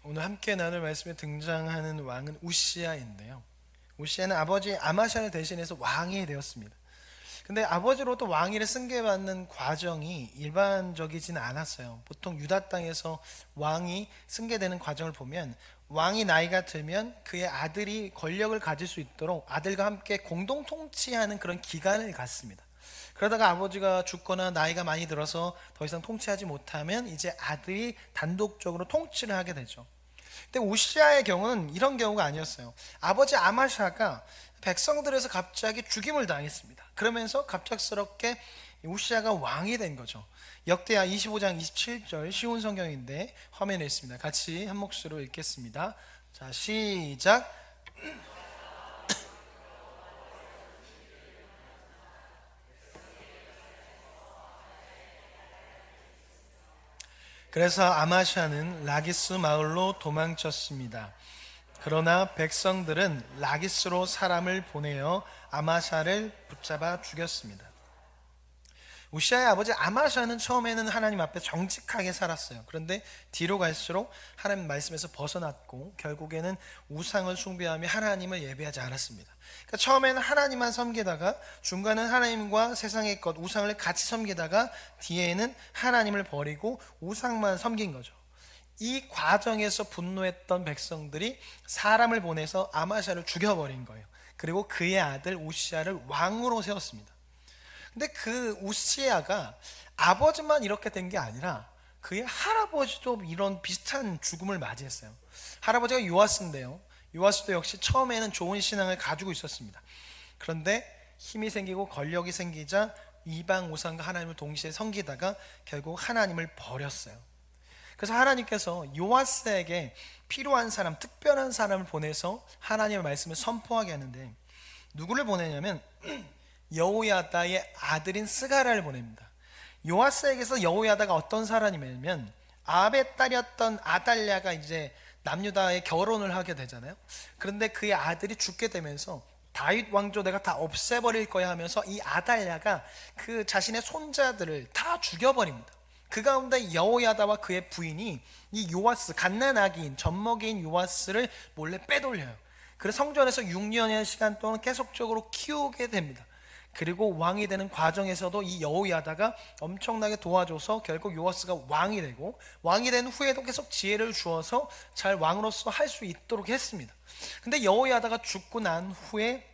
오늘 함께 나눌 말씀에 등장하는 왕은 우시아인데요. 우시아는 아버지 아마샤를 대신해서 왕이 되었습니다. 근데 아버지로부터 왕위를 승계받는 과정이 일반적이지는 않았어요. 보통 유다 땅에서 왕이 승계되는 과정을 보면 왕이 나이가 들면 그의 아들이 권력을 가질 수 있도록 아들과 함께 공동 통치하는 그런 기간을 갖습니다. 그러다가 아버지가 죽거나 나이가 많이 들어서 더 이상 통치하지 못하면 이제 아들이 단독적으로 통치를 하게 되죠. 근데 우시아의 경우는 이런 경우가 아니었어요. 아버지 아마샤가 백성들에서 갑자기 죽임을 당했습니다. 그러면서 갑작스럽게 우시아가 왕이 된 거죠. 역대하 25장 27절 쉬운 성경인데 화면에 있습니다. 같이 한 목소리로 읽겠습니다. 자, 시작. 그래서 아마샤는 라기스 마을로 도망쳤습니다. 그러나 백성들은 라기스로 사람을 보내어 아마샤를 붙잡아 죽였습니다. 우시아의 아버지 아마샤는 처음에는 하나님 앞에 정직하게 살았어요. 그런데 뒤로 갈수록 하나님 말씀에서 벗어났고 결국에는 우상을 숭배하며 하나님을 예배하지 않았습니다. 그러니까 처음에는 하나님만 섬기다가 중간은 하나님과 세상의 것 우상을 같이 섬기다가 뒤에는 하나님을 버리고 우상만 섬긴 거죠. 이 과정에서 분노했던 백성들이 사람을 보내서 아마샤를 죽여버린 거예요. 그리고 그의 아들 우시아를 왕으로 세웠습니다. 근데 그 우시아가 아버지만 이렇게 된 게 아니라 그의 할아버지도 이런 비슷한 죽음을 맞이했어요. 할아버지가 요아스인데요. 요아스도 역시 처음에는 좋은 신앙을 가지고 있었습니다. 그런데 힘이 생기고 권력이 생기자 이방 우상과 하나님을 동시에 섬기다가 결국 하나님을 버렸어요. 그래서 하나님께서 요아스에게 필요한 사람, 특별한 사람을 보내서 하나님의 말씀을 선포하게 하는데 누구를 보내냐면 여호야다의 아들인 스가랴를 보냅니다. 요아스에게서 여호야다가 어떤 사람이냐면 아합의 딸이었던 아달랴가 이제 남유다에 결혼을 하게 되잖아요. 그런데 그의 아들이 죽게 되면서 다윗 왕조 내가 다 없애버릴 거야 하면서 이 아달랴가 그 자신의 손자들을 다 죽여버립니다. 그 가운데 여호야다와 그의 부인이 이 요아스 갓난아기인 젖먹이인 요아스를 몰래 빼돌려요. 그래서 성전에서 6년의 시간 동안 계속적으로 키우게 됩니다. 그리고 왕이 되는 과정에서도 이 여호야다가 엄청나게 도와줘서 결국 요아스가 왕이 되고 왕이 된 후에도 계속 지혜를 주어서 잘 왕으로서 할 수 있도록 했습니다. 근데 여호야다가 죽고 난 후에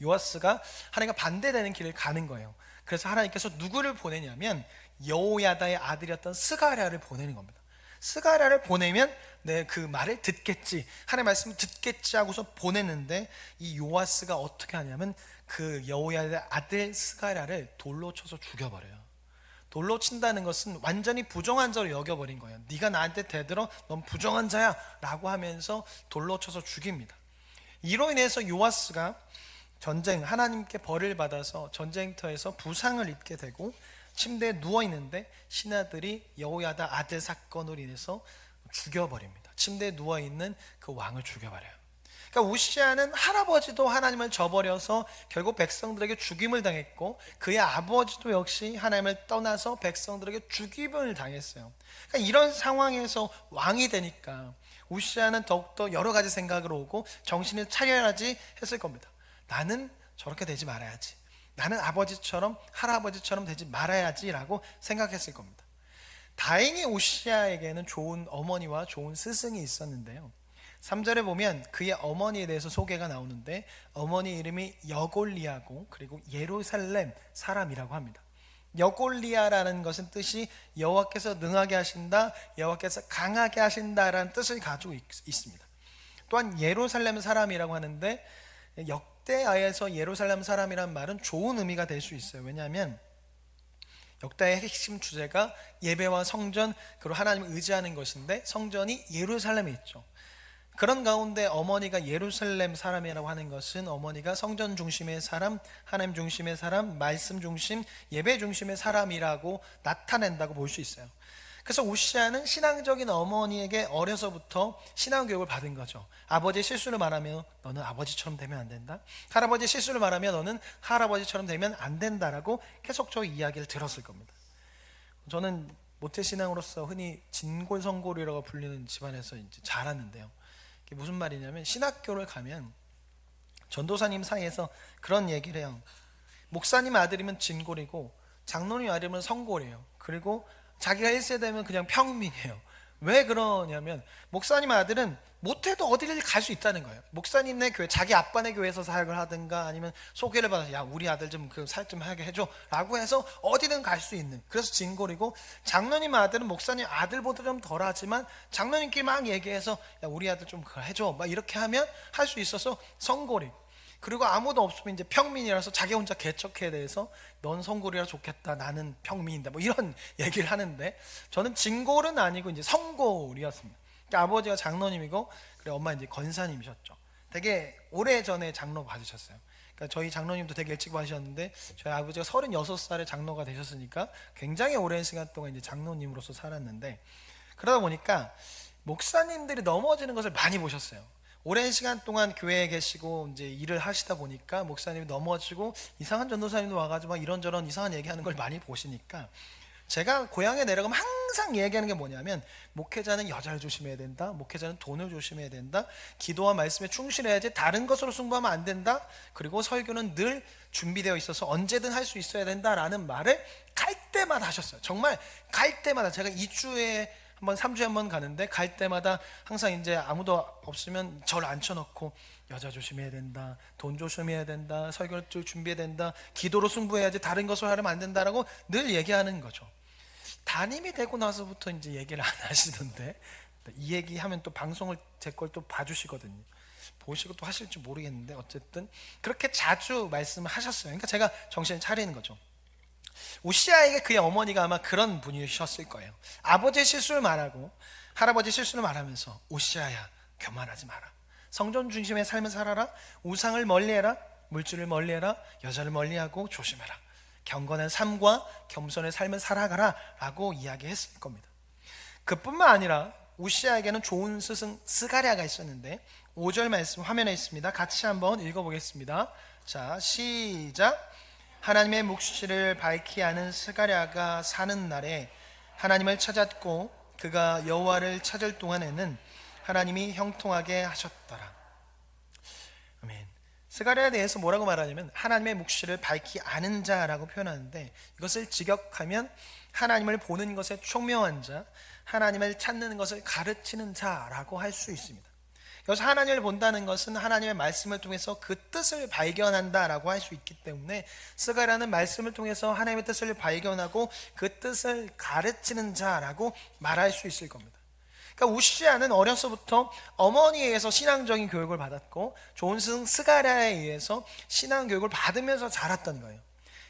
요아스가 하나님과 반대되는 길을 가는 거예요. 그래서 하나님께서 누구를 보내냐면 여호야다의 아들이었던 스가랴를 보내는 겁니다. 스가랴를 보내면 내 그 말을 듣겠지, 하나님의 말씀을 듣겠지 하고서 보냈는데 이 요아스가 어떻게 하냐면 그 여호야다의 아들 스가랴를 돌로 쳐서 죽여버려요. 돌로 친다는 것은 완전히 부정한 자로 여겨버린 거예요. 네가 나한테 대들어 넌 부정한 자야 라고 하면서 돌로 쳐서 죽입니다. 이로 인해서 요아스가 전쟁, 하나님께 벌을 받아서 전쟁터에서 부상을 입게 되고 침대에 누워있는데 신하들이 여호야다 아들 사건으로 인해서 죽여버립니다. 침대에 누워있는 그 왕을 죽여버려요. 그러니까 우시아는 할아버지도 하나님을 저버려서 결국 백성들에게 죽임을 당했고 그의 아버지도 역시 하나님을 떠나서 백성들에게 죽임을 당했어요. 그러니까 이런 상황에서 왕이 되니까 우시아는 더욱더 여러 가지 생각으로 오고 정신을 차려야지 했을 겁니다. 나는 저렇게 되지 말아야지, 나는 아버지처럼 할아버지처럼 되지 말아야지라고 생각했을 겁니다. 다행히 우시아에게는 좋은 어머니와 좋은 스승이 있었는데요. 3절에 보면 그의 어머니에 대해서 소개가 나오는데 어머니 이름이 여골리아고 그리고 예루살렘 사람이라고 합니다. 여골리아라는 것은 뜻이 여호와께서 능하게 하신다, 여호와께서 강하게 하신다라는 뜻을 가지고 있습니다. 또한 예루살렘 사람이라고 하는데 역대하에서 예루살렘 사람이란 말은 좋은 의미가 될 수 있어요. 왜냐하면 역대의 핵심 주제가 예배와 성전 그리고 하나님을 의지하는 것인데 성전이 예루살렘에 있죠. 그런 가운데 어머니가 예루살렘 사람이라고 하는 것은 어머니가 성전 중심의 사람, 하나님 중심의 사람, 말씀 중심, 예배 중심의 사람이라고 나타낸다고 볼 수 있어요. 그래서 우시아는 신앙적인 어머니에게 어려서부터 신앙교육을 받은 거죠. 아버지의 실수를 말하면 너는 아버지처럼 되면 안 된다, 할아버지의 실수를 말하면 너는 할아버지처럼 되면 안 된다라고 계속적으로 이야기를 들었을 겁니다. 저는 모태신앙으로서 흔히 진골성골이라고 불리는 집안에서 이제 자랐는데요. 이게 무슨 말이냐면 신학교를 가면 전도사님 사이에서 그런 얘기를 해요. 목사님 아들이면 진골이고 장로님 아들이면 성골이에요. 그리고 자기가 1세대면 그냥 평민이에요. 왜 그러냐면 목사님 아들은 못해도 어디를 갈 수 있다는 거예요. 목사님네 교회, 자기 아빠네 교회에서 사역을 하든가 아니면 소개를 받아서 야 우리 아들 좀 그 사역 좀 하게 해줘 라고 해서 어디든 갈 수 있는, 그래서 진골이고, 장로님 아들은 목사님 아들보다 좀 덜하지만 장로님끼리 막 얘기해서 야 우리 아들 좀 그거 해줘 막 이렇게 하면 할 수 있어서 성골이고, 그리고 아무도 없으면 이제 평민이라서 자기 혼자 개척해야 돼서 넌 성골이라 좋겠다 나는 평민인데 뭐 이런 얘기를 하는데, 저는 진골은 아니고 이제 성골이었습니다. 그러니까 아버지가 장로님이고 그래 엄마 이제 권사님이셨죠. 되게 오래전에 장로 받으셨어요. 그러니까 저희 장로님도 되게 일찍 받으셨는데 저희 아버지가 36살에 장로가 되셨으니까 굉장히 오랜 시간 동안 이제 장로님으로서 살았는데, 그러다 보니까 목사님들이 넘어지는 것을 많이 보셨어요. 오랜 시간 동안 교회에 계시고 이제 일을 하시다 보니까 목사님이 넘어지고 이상한 전도사님도 와가지고 막 이런저런 이상한 얘기하는 걸 많이 보시니까, 제가 고향에 내려가면 항상 얘기하는 게 뭐냐면 목회자는 여자를 조심해야 된다, 목회자는 돈을 조심해야 된다, 기도와 말씀에 충실해야지 다른 것으로 승부하면 안 된다, 그리고 설교는 늘 준비되어 있어서 언제든 할 수 있어야 된다라는 말을 갈 때마다 하셨어요. 정말 갈 때마다. 제가 2주에 한번 3주에 한번 가는데 갈 때마다 항상 이제 아무도 없으면 저를 앉혀놓고 여자 조심해야 된다, 돈 조심해야 된다, 설교를 준비해야 된다, 기도로 승부해야지 다른 것을 하려면 안 된다라고 늘 얘기하는 거죠. 담임이 되고 나서부터 이제 얘기를 안 하시던데, 이 얘기하면 또 방송을 제 걸 또 봐주시거든요. 보시고 또 하실지 모르겠는데 어쨌든 그렇게 자주 말씀을 하셨어요. 그러니까 제가 정신을 차리는 거죠. 우시아에게 그의 어머니가 아마 그런 분이셨을 거예요. 아버지의 실수를 말하고 할아버지 실수를 말하면서 우시아야 교만하지 마라, 성전 중심의 삶을 살아라, 우상을 멀리해라, 물질을 멀리해라, 여자를 멀리하고 조심해라, 경건한 삶과 겸손의 삶을 살아가라 라고 이야기했을 겁니다. 그뿐만 아니라 우시아에게는 좋은 스승 스가랴가 있었는데 5절 말씀 화면에 있습니다. 같이 한번 읽어보겠습니다. 자, 시작. 하나님의 묵시를 밝히 아는 스가랴가 사는 날에 하나님을 찾았고 그가 여호와를 찾을 동안에는 하나님이 형통하게 하셨더라. 아멘. 스가랴에 대해서 뭐라고 말하냐면 하나님의 묵시를 밝히 아는 자라고 표현하는데, 이것을 직역하면 하나님을 보는 것에 총명한 자, 하나님을 찾는 것을 가르치는 자라고 할 수 있습니다. 여기서 하나님을 본다는 것은 하나님의 말씀을 통해서 그 뜻을 발견한다라고 할 수 있기 때문에 스가랴는 말씀을 통해서 하나님의 뜻을 발견하고 그 뜻을 가르치는 자라고 말할 수 있을 겁니다. 그러니까 우시아는 어려서부터 어머니에 의해서 신앙적인 교육을 받았고 좋은 스승 스가랴에 의해서 신앙 교육을 받으면서 자랐던 거예요.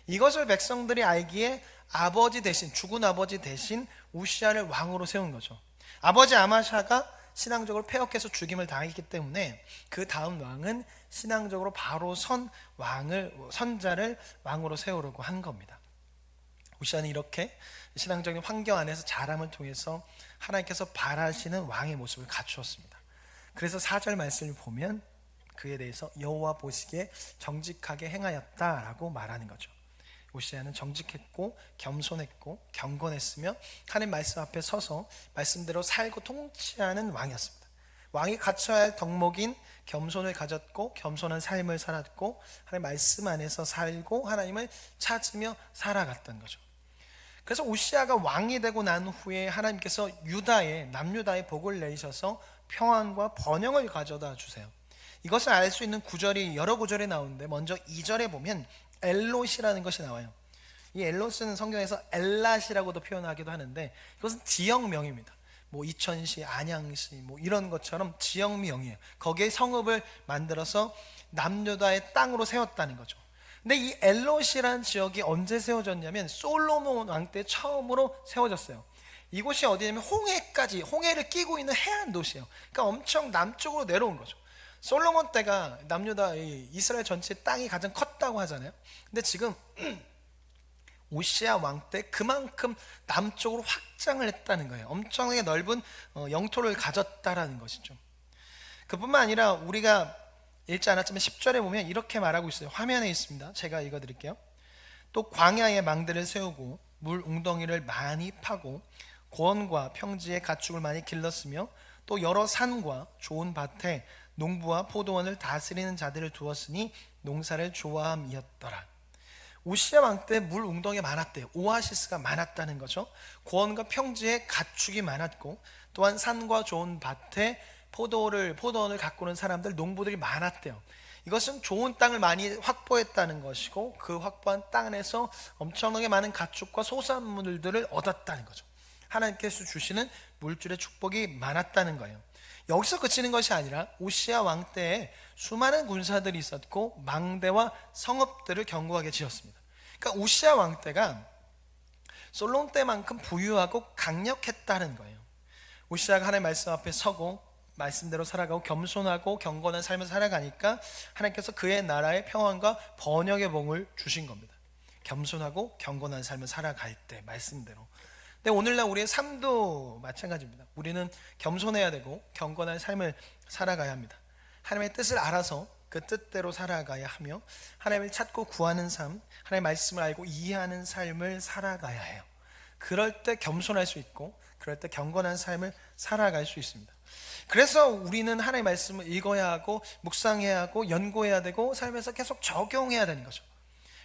이것을 백성들이 알기에 아버지 대신, 죽은 아버지 대신 우시아를 왕으로 세운 거죠. 아버지 아마샤가 신앙적으로 패역해서 죽임을 당했기 때문에 그 다음 왕은 신앙적으로 바로 선자를 왕으로 세우려고 한 겁니다. 우시아는 이렇게 신앙적인 환경 안에서 자람을 통해서 하나님께서 바라시는 왕의 모습을 갖추었습니다. 그래서 4절 말씀을 보면 그에 대해서 여호와 보시기에 정직하게 행하였다라고 말하는 거죠. 우시아는 정직했고 겸손했고 경건했으며 하나님 말씀 앞에 서서 말씀대로 살고 통치하는 왕이었습니다. 왕이 갖춰야 할 덕목인 겸손을 가졌고 겸손한 삶을 살았고 하나님 말씀 안에서 살고 하나님을 찾으며 살아갔던 거죠. 그래서 우시아가 왕이 되고 난 후에 하나님께서 남유다에 복을 내리셔서 평안과 번영을 가져다 주세요. 이것을 알 수 있는 구절이 여러 구절이 나오는데 먼저 2절에 보면 엘롯이라는 것이 나와요. 이 엘롯은 성경에서 엘랏이라고도 표현하기도 하는데 이것은 지역명입니다. 뭐 이천시, 안양시 뭐 이런 것처럼 지역명이에요. 거기에 성읍을 만들어서 남유다의 땅으로 세웠다는 거죠. 근데 이 엘롯이라는 지역이 언제 세워졌냐면 솔로몬 왕 때 처음으로 세워졌어요. 이곳이 어디냐면 홍해를 끼고 있는 해안 도시예요. 그러니까 엄청 남쪽으로 내려온 거죠. 솔로몬 때가 남유다 이스라엘 전체 땅이 가장 컸다고 하잖아요. 근데 지금 우시아 왕 때 그만큼 남쪽으로 확장을 했다는 거예요. 엄청나게 넓은 영토를 가졌다라는 것이죠. 그뿐만 아니라 우리가 읽지 않았지만 10절에 보면 이렇게 말하고 있어요. 화면에 있습니다. 제가 읽어드릴게요. 또 광야에 망대를 세우고 물 웅덩이를 많이 파고 고원과 평지에 가축을 많이 길렀으며 또 여러 산과 좋은 밭에 농부와 포도원을 다스리는 자들을 두었으니 농사를 좋아함이었더라. 우시야 왕 때 물 웅덩이가 많았대요. 오아시스가 많았다는 거죠. 고원과 평지에 가축이 많았고 또한 산과 좋은 밭에 포도원을 가꾸는 사람들, 농부들이 많았대요. 이것은 좋은 땅을 많이 확보했다는 것이고 그 확보한 땅 안에서 엄청나게 많은 가축과 소산물들을 얻었다는 거죠. 하나님께서 주시는 물질의 축복이 많았다는 거예요. 여기서 그치는 것이 아니라 우시야 왕 때에 수많은 군사들이 있었고 망대와 성읍들을 견고하게 지었습니다. 그러니까 우시야 왕 때가 솔로몬 때만큼 부유하고 강력했다는 거예요. 우시야가 하나님의 말씀 앞에 서고 말씀대로 살아가고 겸손하고 경건한 삶을 살아가니까 하나님께서 그의 나라의 평안과 번영의 복을 주신 겁니다. 겸손하고 경건한 삶을 살아갈 때 말씀대로. 근데 오늘날 우리의 삶도 마찬가지입니다. 우리는 겸손해야 되고 경건한 삶을 살아가야 합니다. 하나님의 뜻을 알아서 그 뜻대로 살아가야 하며 하나님을 찾고 구하는 삶, 하나님의 말씀을 알고 이해하는 삶을 살아가야 해요. 그럴 때 겸손할 수 있고 그럴 때 경건한 삶을 살아갈 수 있습니다. 그래서 우리는 하나님의 말씀을 읽어야 하고 묵상해야 하고 연구해야 되고 삶에서 계속 적용해야 되는 거죠.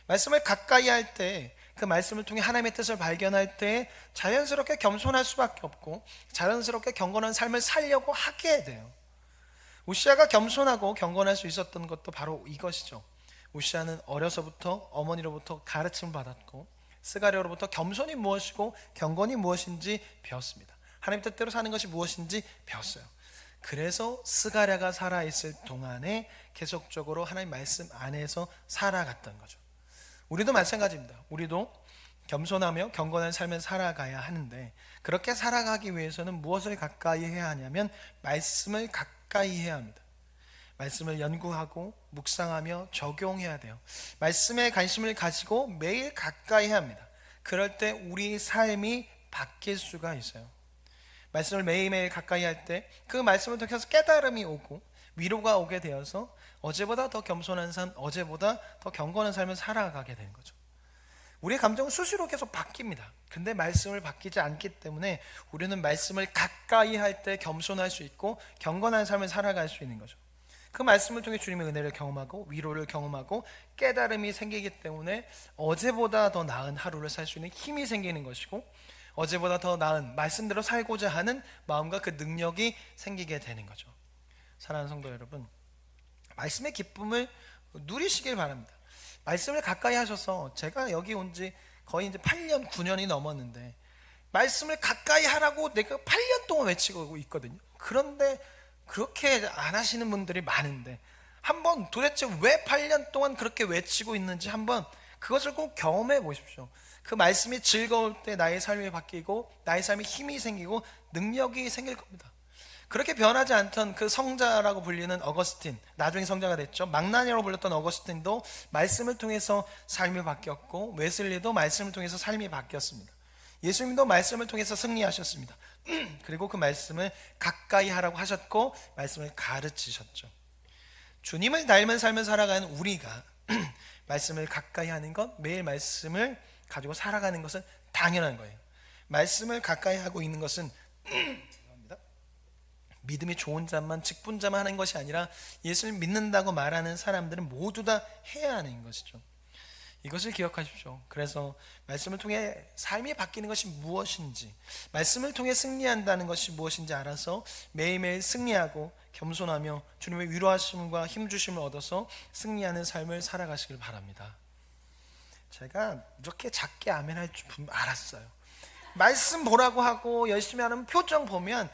말씀을 가까이 할 때 그 말씀을 통해 하나님의 뜻을 발견할 때 자연스럽게 겸손할 수밖에 없고 자연스럽게 경건한 삶을 살려고 하게 돼요. 우시야가 겸손하고 경건할 수 있었던 것도 바로 이것이죠. 우시야는 어려서부터 어머니로부터 가르침을 받았고 스가랴로부터 겸손이 무엇이고 경건이 무엇인지 배웠습니다. 하나님 뜻대로 사는 것이 무엇인지 배웠어요. 그래서 스가랴가 살아있을 동안에 계속적으로 하나님 말씀 안에서 살아갔던 거죠. 우리도 마찬가지입니다. 우리도 겸손하며 경건한 삶을 살아가야 하는데 그렇게 살아가기 위해서는 무엇을 가까이 해야 하냐면 말씀을 가까이 해야 합니다. 말씀을 연구하고 묵상하며 적용해야 돼요. 말씀에 관심을 가지고 매일 가까이 해야 합니다. 그럴 때 우리 삶이 바뀔 수가 있어요. 말씀을 매일매일 가까이 할 때 그 말씀을 통해서 깨달음이 오고 위로가 오게 되어서 어제보다 더 겸손한 삶, 어제보다 더 경건한 삶을 살아가게 되는 거죠. 우리의 감정은 수시로 계속 바뀝니다. 근데 말씀을 바뀌지 않기 때문에 우리는 말씀을 가까이 할 때 겸손할 수 있고 경건한 삶을 살아갈 수 있는 거죠. 그 말씀을 통해 주님의 은혜를 경험하고 위로를 경험하고 깨달음이 생기기 때문에 어제보다 더 나은 하루를 살 수 있는 힘이 생기는 것이고 어제보다 더 나은 말씀대로 살고자 하는 마음과 그 능력이 생기게 되는 거죠. 사랑하는 성도 여러분, 말씀의 기쁨을 누리시길 바랍니다. 말씀을 가까이 하셔서 제가 여기 온 지 거의 이제 8년, 9년이 넘었는데 말씀을 가까이 하라고 내가 8년 동안 외치고 있거든요. 그런데 그렇게 안 하시는 분들이 많은데 한번 도대체 왜 8년 동안 그렇게 외치고 있는지 한번 그것을 꼭 경험해 보십시오. 그 말씀이 즐거울 때 나의 삶이 바뀌고 나의 삶에 힘이 생기고 능력이 생길 겁니다. 그렇게 변하지 않던 그 성자라고 불리는 어거스틴, 나중에 성자가 됐죠. 망나니라고 불렸던 어거스틴도 말씀을 통해서 삶이 바뀌었고 웨슬리도 말씀을 통해서 삶이 바뀌었습니다. 예수님도 말씀을 통해서 승리하셨습니다. 그리고 그 말씀을 가까이 하라고 하셨고 말씀을 가르치셨죠. 주님을 닮은 삶을 살아가는 우리가 말씀을 가까이 하는 것, 매일 말씀을 가지고 살아가는 것은 당연한 거예요. 말씀을 가까이 하고 있는 것은 믿음이 좋은 자만, 직분자만 하는 것이 아니라 예수를 믿는다고 말하는 사람들은 모두 다 해야 하는 것이죠. 이것을 기억하십시오. 그래서 말씀을 통해 삶이 바뀌는 것이 무엇인지, 말씀을 통해 승리한다는 것이 무엇인지 알아서 매일매일 승리하고 겸손하며 주님의 위로하심과 힘주심을 얻어서 승리하는 삶을 살아가시길 바랍니다. 제가 이렇게 작게 아멘 할 줄 알았어요. 말씀 보라고 하고 열심히 하는 표정 보면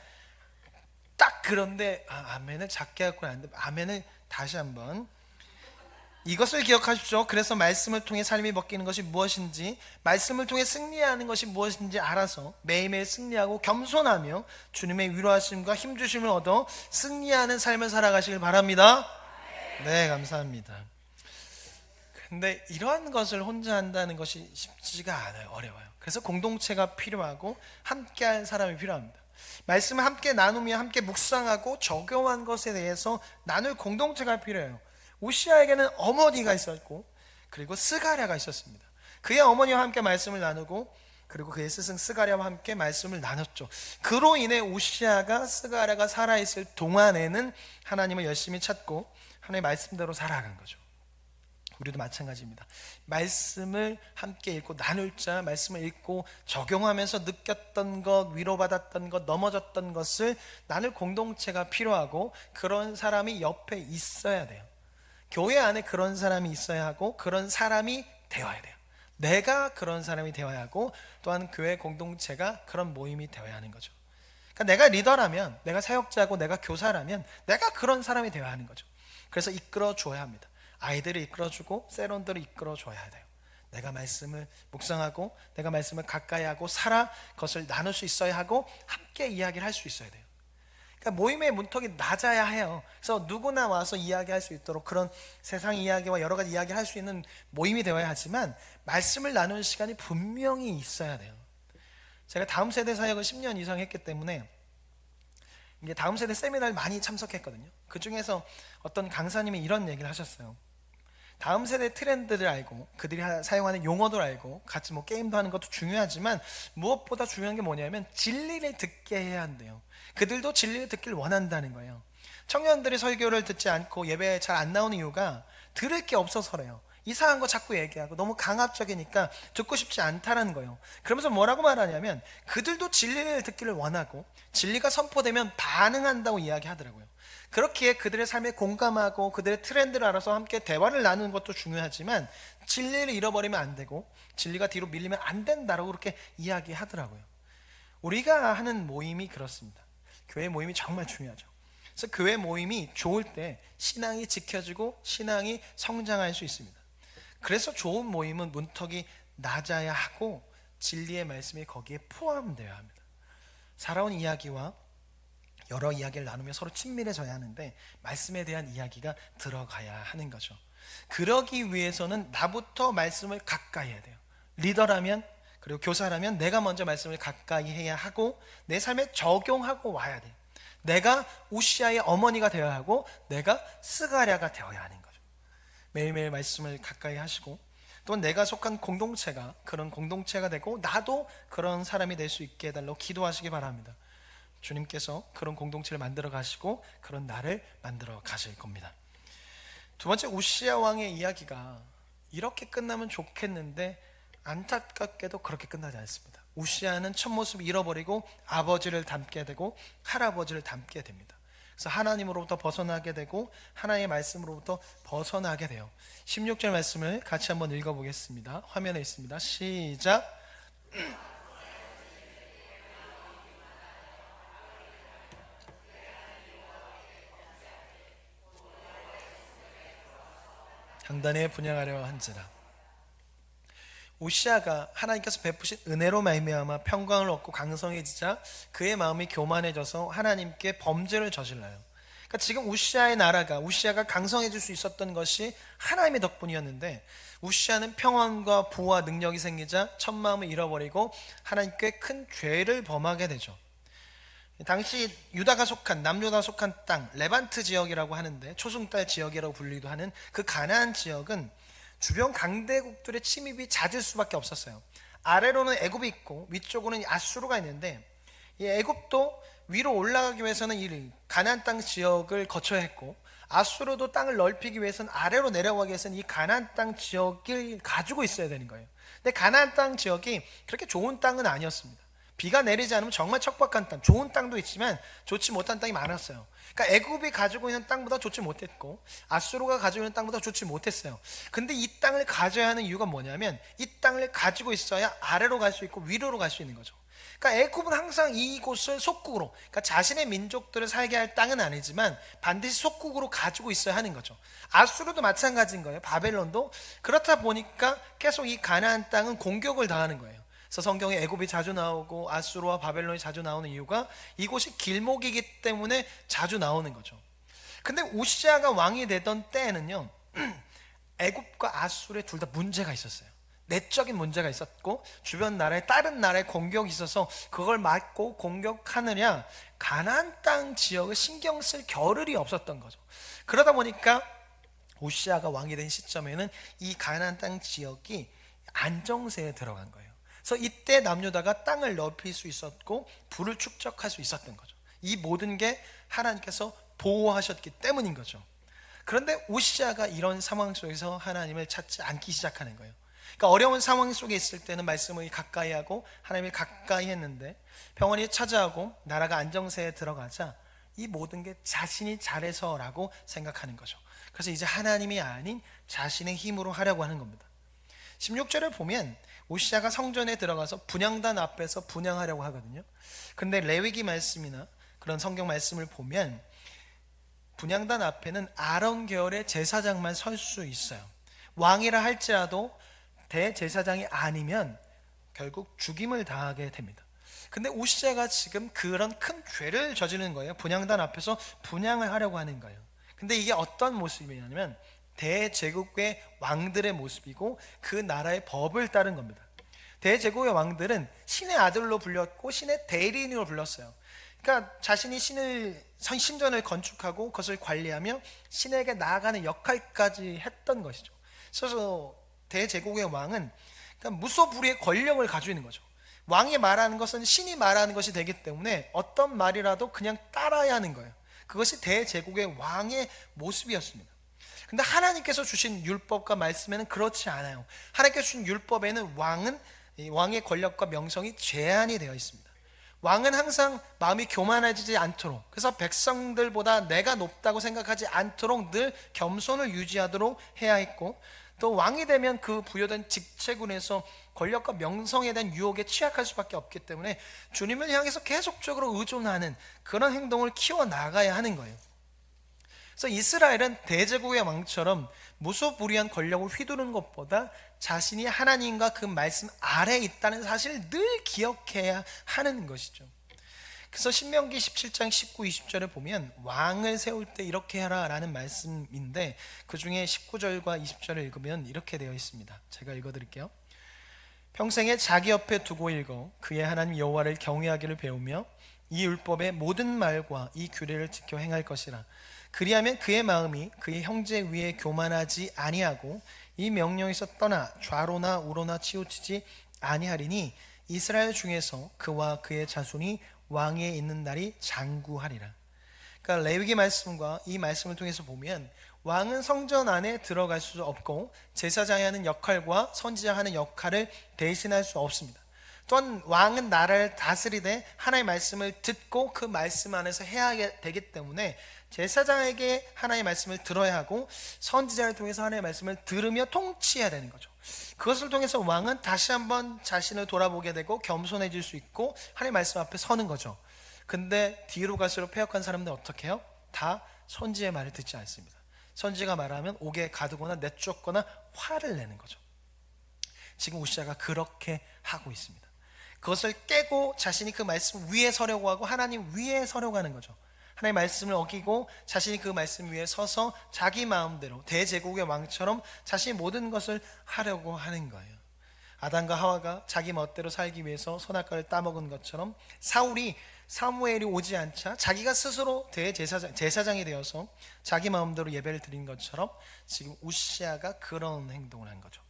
딱 그런데 아멘을 작게 할 건 아닌데 아멘을 다시 한번. 이것을 기억하십시오. 그래서 말씀을 통해 삶이 바뀌는 것이 무엇인지, 말씀을 통해 승리하는 것이 무엇인지 알아서 매일매일 승리하고 겸손하며 주님의 위로하심과 힘주심을 얻어 승리하는 삶을 살아가시길 바랍니다. 네, 감사합니다. 근데 이러한 것을 혼자 한다는 것이 쉽지가 않아요. 어려워요. 그래서 공동체가 필요하고 함께할 사람이 필요합니다. 말씀을 함께 나누며 함께 묵상하고 적용한 것에 대해서 나눌 공동체가 필요해요. 우시야에게는 어머니가 있었고 그리고 스가랴가 있었습니다. 그의 어머니와 함께 말씀을 나누고 그리고 그의 스승 스가랴와 함께 말씀을 나눴죠. 그로 인해 우시아가 스가랴가 살아있을 동안에는 하나님을 열심히 찾고 하나님의 말씀대로 살아간 거죠. 우리도 마찬가지입니다. 말씀을 함께 읽고 나눌 자, 말씀을 읽고 적용하면서 느꼈던 것, 위로받았던 것, 넘어졌던 것을 나눌 공동체가 필요하고, 그런 사람이 옆에 있어야 돼요. 교회 안에 그런 사람이 있어야 하고, 그런 사람이 되어야 돼요. 내가 그런 사람이 되어야 하고, 또한 교회 공동체가 그런 모임이 되어야 하는 거죠. 그러니까 내가 리더라면, 내가 사역자고 내가 교사라면 내가 그런 사람이 되어야 하는 거죠. 그래서 이끌어줘야 합니다. 아이들을 이끌어주고 세론들을 이끌어줘야 돼요. 내가 말씀을 묵상하고 내가 말씀을 가까이 하고 살아 그것을 나눌 수 있어야 하고, 함께 이야기를 할 수 있어야 돼요. 그러니까 모임의 문턱이 낮아야 해요. 그래서 누구나 와서 이야기할 수 있도록 그런 세상 이야기와 여러 가지 이야기를 할 수 있는 모임이 되어야 하지만, 말씀을 나누는 시간이 분명히 있어야 돼요. 제가 다음 세대 사역을 10년 이상 했기 때문에 이게 다음 세대 세미나를 많이 참석했거든요. 그 중에서 어떤 강사님이 이런 얘기를 하셨어요. 다음 세대 트렌드를 알고 그들이 사용하는 용어도 알고 같이 뭐 게임도 하는 것도 중요하지만, 무엇보다 중요한 게 뭐냐면 진리를 듣게 해야 한대요. 그들도 진리를 듣기를 원한다는 거예요. 청년들이 설교를 듣지 않고 예배에 잘 안 나오는 이유가 들을 게 없어서래요. 이상한 거 자꾸 얘기하고 너무 강압적이니까 듣고 싶지 않다라는 거예요. 그러면서 뭐라고 말하냐면, 그들도 진리를 듣기를 원하고 진리가 선포되면 반응한다고 이야기하더라고요. 그렇기에 그들의 삶에 공감하고 그들의 트렌드를 알아서 함께 대화를 나누는 것도 중요하지만, 진리를 잃어버리면 안 되고 진리가 뒤로 밀리면 안 된다라고 그렇게 이야기하더라고요. 우리가 하는 모임이 그렇습니다. 교회 모임이 정말 중요하죠. 그래서 교회 모임이 좋을 때 신앙이 지켜지고 신앙이 성장할 수 있습니다. 그래서 좋은 모임은 문턱이 낮아야 하고 진리의 말씀이 거기에 포함되어야 합니다. 살아온 이야기와 여러 이야기를 나누며 서로 친밀해져야 하는데, 말씀에 대한 이야기가 들어가야 하는 거죠. 그러기 위해서는 나부터 말씀을 가까이 해야 돼요. 리더라면, 그리고 교사라면 내가 먼저 말씀을 가까이 해야 하고 내 삶에 적용하고 와야 돼요. 내가 우시아의 어머니가 되어야 하고 내가 스가랴가 되어야 하는 거죠. 매일매일 말씀을 가까이 하시고, 또 내가 속한 공동체가 그런 공동체가 되고 나도 그런 사람이 될 수 있게 해달라고 기도하시기 바랍니다. 주님께서 그런 공동체를 만들어 가시고 그런 나를 만들어 가실 겁니다. 두 번째, 우시아 왕의 이야기가 이렇게 끝나면 좋겠는데 안타깝게도 그렇게 끝나지 않습니다. 우시아는 첫 모습을 잃어버리고 아버지를 닮게 되고 할아버지를 닮게 됩니다. 그래서 하나님으로부터 벗어나게 되고 하나님의 말씀으로부터 벗어나게 돼요. 16절 말씀을 같이 한번 읽어보겠습니다. 화면에 있습니다. 시작. 강단에 분향하려 한지라. 우시아가 하나님께서 베푸신 은혜로 말미암아 평강을 얻고 강성해지자 그의 마음이 교만해져서 하나님께 범죄를 저질러요. 그러니까 지금 우시아가 강성해질 수 있었던 것이 하나님의 덕분이었는데, 우시아는 평안과 부와 능력이 생기자 첫 마음을 잃어버리고 하나님께 큰 죄를 범하게 되죠. 당시 남유다 속한 땅, 레반트 지역이라고 하는데 초승달 지역이라고 불리기도 하는 그 가나안 지역은 주변 강대국들의 침입이 잦을 수밖에 없었어요. 아래로는 애굽이 있고 위쪽으로는 아수르가 있는데, 이 애굽도 위로 올라가기 위해서는 이 가나안 땅 지역을 거쳐야 했고, 아수르도 땅을 넓히기 위해서는 아래로 내려가기 위해서는 이 가나안 땅 지역을 가지고 있어야 되는 거예요. 근데 가나안 땅 지역이 그렇게 좋은 땅은 아니었습니다. 비가 내리지 않으면 정말 척박한 땅, 좋은 땅도 있지만 좋지 못한 땅이 많았어요. 그러니까 애굽이 가지고 있는 땅보다 좋지 못했고 아수르가 가지고 있는 땅보다 좋지 못했어요. 근데 이 땅을 가져야 하는 이유가 뭐냐면, 이 땅을 가지고 있어야 아래로 갈 수 있고 위로로 갈 수 있는 거죠. 그러니까 애굽은 항상 이곳을 속국으로, 그러니까 자신의 민족들을 살게 할 땅은 아니지만 반드시 속국으로 가지고 있어야 하는 거죠. 아수르도 마찬가지인 거예요. 바벨론도. 그렇다 보니까 계속 이 가나안 땅은 공격을 당하는 거예요. 그래서 성경에 애굽이 자주 나오고 아수르와 바벨론이 자주 나오는 이유가 이곳이 길목이기 때문에 자주 나오는 거죠. 근데 우시아가 왕이 되던 때에는요, 애굽과 아수르에 둘 다 문제가 있었어요. 내적인 문제가 있었고 주변 나라에 다른 나라에 공격이 있어서 그걸 막고 공격하느냐, 가나안 땅 지역을 신경 쓸 겨를이 없었던 거죠. 그러다 보니까 우시아가 왕이 된 시점에는 이 가나안 땅 지역이 안정세에 들어간 거예요. 그래서 이때 남유다가 땅을 넓힐 수 있었고 불을 축적할 수 있었던 거죠. 이 모든 게 하나님께서 보호하셨기 때문인 거죠. 그런데 우시아가 이런 상황 속에서 하나님을 찾지 않기 시작하는 거예요. 그러니까 어려운 상황 속에 있을 때는 말씀을 가까이 하고 하나님을 가까이 했는데 평안이 찾아오고 나라가 안정세에 들어가자 이 모든 게 자신이 잘해서라고 생각하는 거죠. 그래서 이제 하나님이 아닌 자신의 힘으로 하려고 하는 겁니다. 16절을 보면 우시아가 성전에 들어가서 분향단 앞에서 분향하려고 하거든요. 그런데 레위기 말씀이나 그런 성경 말씀을 보면 분향단 앞에는 아론 계열의 제사장만 설 수 있어요. 왕이라 할지라도 대제사장이 아니면 결국 죽임을 당하게 됩니다. 근데 우시아가 지금 그런 큰 죄를 저지르는 거예요. 분향단 앞에서 분향을 하려고 하는 거예요. 근데 이게 어떤 모습이냐면 대제국의 왕들의 모습이고 그 나라의 법을 따른 겁니다. 대제국의 왕들은 신의 아들로 불렸고 신의 대리인으로 불렀어요. 그러니까 자신이 신전을 건축하고 그것을 관리하며 신에게 나아가는 역할까지 했던 것이죠. 그래서 대제국의 왕은 그러니까 무소불위의 권력을 가지고 있는 거죠. 왕이 말하는 것은 신이 말하는 것이 되기 때문에 어떤 말이라도 그냥 따라야 하는 거예요. 그것이 대제국의 왕의 모습이었습니다. 근데 하나님께서 주신 율법과 말씀에는 그렇지 않아요. 하나님께서 주신 율법에는 왕의 권력과 명성이 제한이 되어 있습니다. 왕은 항상 마음이 교만해지지 않도록, 그래서 백성들보다 내가 높다고 생각하지 않도록 늘 겸손을 유지하도록 해야 했고, 또 왕이 되면 그 부여된 직책군에서 권력과 명성에 대한 유혹에 취약할 수밖에 없기 때문에 주님을 향해서 계속적으로 의존하는 그런 행동을 키워나가야 하는 거예요. 그래서 이스라엘은 대제국의 왕처럼 무소불위한 권력을 휘두르는 것보다 자신이 하나님과 그 말씀 아래에 있다는 사실을 늘 기억해야 하는 것이죠. 그래서 신명기 17장 19, 20절을 보면 왕을 세울 때 이렇게 하라 라는 말씀인데 그 중에 19절과 20절을 읽으면 이렇게 되어 있습니다. 제가 읽어드릴게요. 평생에 자기 옆에 두고 읽어 그의 하나님 여호와를 경외하기를 배우며 이 율법의 모든 말과 이 규례를 지켜 행할 것이라. 그리하면 그의 마음이 그의 형제 위에 교만하지 아니하고 이 명령에서 떠나 좌로나 우로나 치우치지 아니하리니 이스라엘 중에서 그와 그의 자손이 왕위에 있는 날이 장구하리라. 그러니까 레위기 말씀과 이 말씀을 통해서 보면 왕은 성전 안에 들어갈 수 없고 제사장이 하는 역할과 선지자가 하는 역할을 대신할 수 없습니다. 또한 왕은 나라를 다스리되 하나님의 말씀을 듣고 그 말씀 안에서 해야 되기 때문에 제사장에게 하나님의 말씀을 들어야 하고 선지자를 통해서 하나님의 말씀을 들으며 통치해야 되는 거죠. 그것을 통해서 왕은 다시 한번 자신을 돌아보게 되고 겸손해질 수 있고 하나님의 말씀 앞에 서는 거죠. 근데 뒤로 갈수록 패역한 사람들은 어떻게 해요? 다 선지자의 말을 듣지 않습니다. 선지자가 말하면 옥에 가두거나 내쫓거나 화를 내는 거죠. 지금 우시아가 그렇게 하고 있습니다. 그것을 깨고 자신이 그 말씀 위에 서려고 하고 하나님 위에 서려고 하는 거죠. 하나님의 말씀을 어기고 자신이 그 말씀 위에 서서 자기 마음대로 대제국의 왕처럼 자신이 모든 것을 하려고 하는 거예요. 아담과 하와가 자기 멋대로 살기 위해서 선악과를 따먹은 것처럼 사무엘이 오지 않자 자기가 스스로 제사장이 되어서 자기 마음대로 예배를 드린 것처럼 지금 우시아가 그런 행동을 한 거죠.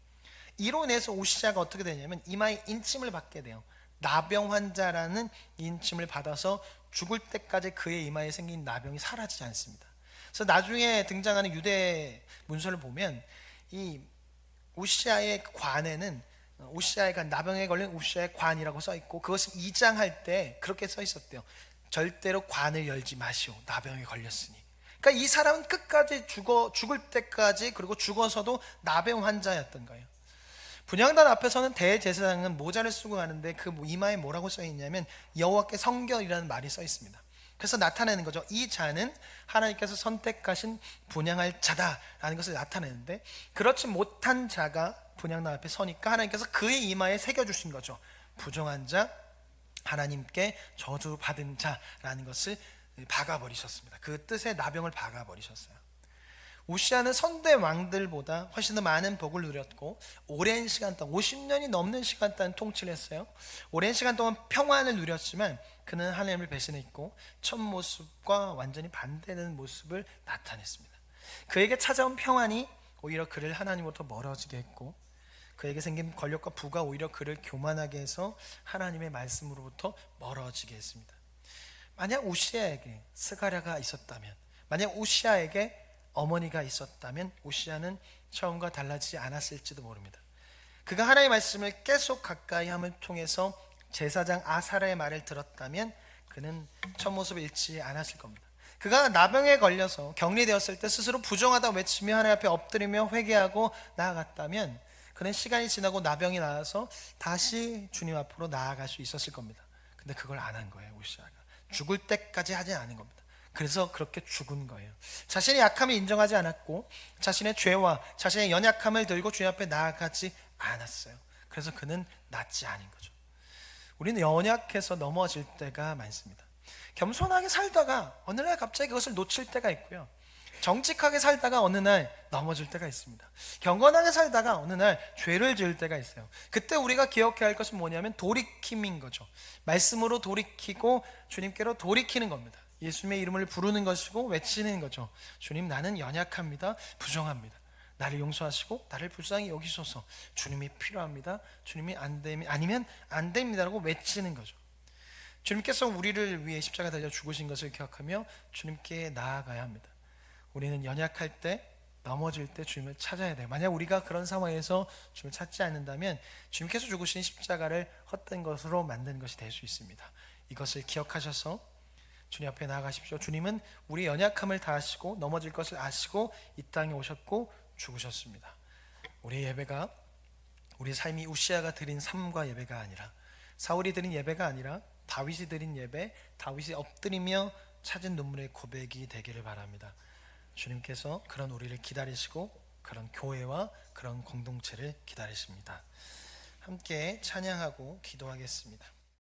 이로 인해서 우시아가 어떻게 되냐면 이마에 인침을 받게 돼요. 나병 환자라는 인침을 받아서 죽을 때까지 그의 이마에 생긴 나병이 사라지지 않습니다. 그래서 나중에 등장하는 유대 문서를 보면 이 우시아의 관에는 우시아가 나병에 걸린 우시아의 관이라고 써 있고 그것을 이장할 때 그렇게 써 있었대요. 절대로 관을 열지 마시오. 나병에 걸렸으니. 그러니까 이 사람은 끝까지 죽을 때까지 그리고 죽어서도 나병 환자였던 거예요. 분향단 앞에서는 대제사장은 모자를 쓰고 가는데 그 이마에 뭐라고 써 있냐면 여호와께 성결이라는 말이 써 있습니다. 그래서 나타내는 거죠. 이 자는 하나님께서 선택하신 분향할 자다라는 것을 나타내는데 그렇지 못한 자가 분향단 앞에 서니까 하나님께서 그의 이마에 새겨주신 거죠. 부정한 자, 하나님께 저주받은 자라는 것을 박아버리셨습니다. 그 뜻의 나병을 박아버리셨어요. 우시아는 선대 왕들보다 훨씬 더 많은 복을 누렸고 오랜 시간 동안 50년이 넘는 시간 동안 통치를 했어요. 오랜 시간 동안 평안을 누렸지만 그는 하나님을 배신했고 첫 모습과 완전히 반대되는 모습을 나타냈습니다. 그에게 찾아온 평안이 오히려 그를 하나님으로부터 멀어지게 했고 그에게 생긴 권력과 부가 오히려 그를 교만하게 해서 하나님의 말씀으로부터 멀어지게 했습니다. 만약 우시아에게 스가랴가 있었다면, 만약 우시아에게 어머니가 있었다면 우시아는 처음과 달라지지 않았을지도 모릅니다. 그가 하나님의 말씀을 계속 가까이 함을 통해서 제사장 아사랴의 말을 들었다면 그는 첫 모습을 잃지 않았을 겁니다. 그가 나병에 걸려서 격리되었을 때 스스로 부정하다 외치며 하나님 앞에 엎드리며 회개하고 나아갔다면 그는 시간이 지나고 나병이 나아서 다시 주님 앞으로 나아갈 수 있었을 겁니다. 근데 그걸 안 한 거예요. 우시아가 죽을 때까지 하지 않은 겁니다. 그래서 그렇게 죽은 거예요. 자신의 약함을 인정하지 않았고 자신의 죄와 자신의 연약함을 들고 주님 앞에 나아가지 않았어요. 그래서 그는 낫지 않은 거죠. 우리는 연약해서 넘어질 때가 많습니다. 겸손하게 살다가 어느 날 갑자기 그것을 놓칠 때가 있고요, 정직하게 살다가 어느 날 넘어질 때가 있습니다. 경건하게 살다가 어느 날 죄를 지을 때가 있어요. 그때 우리가 기억해야 할 것은 뭐냐면 돌이킴인 거죠. 말씀으로 돌이키고 주님께로 돌이키는 겁니다. 예수님의 이름을 부르는 것이고 외치는 거죠. 주님, 나는 연약합니다. 부정합니다. 나를 용서하시고 나를 불쌍히 여기소서. 주님이 필요합니다. 주님이 아니면 안 됩니다라고 외치는 거죠. 주님께서 우리를 위해 십자가 달려 죽으신 것을 기억하며 주님께 나아가야 합니다. 우리는 연약할 때, 넘어질 때 주님을 찾아야 돼요. 만약 우리가 그런 상황에서 주님을 찾지 않는다면 주님께서 죽으신 십자가를 헛된 것으로 만든 것이 될 수 있습니다. 이것을 기억하셔서 주님 앞에 나아가십시오. 주님은 우리 연약함을 다 아시고 넘어질 것을 아시고 이 땅에 오셨고 죽으셨습니다. 우리의 예배가, 우리 삶이 우시아가 드린 삶과 예배가 아니라, 사울이 드린 예배가 아니라 다윗이 드린 예배, 다윗이 엎드리며 찾은 눈물의 고백이 되기를 바랍니다. 주님께서 그런 우리를 기다리시고 그런 교회와 그런 공동체를 기다리십니다. 함께 찬양하고 기도하겠습니다.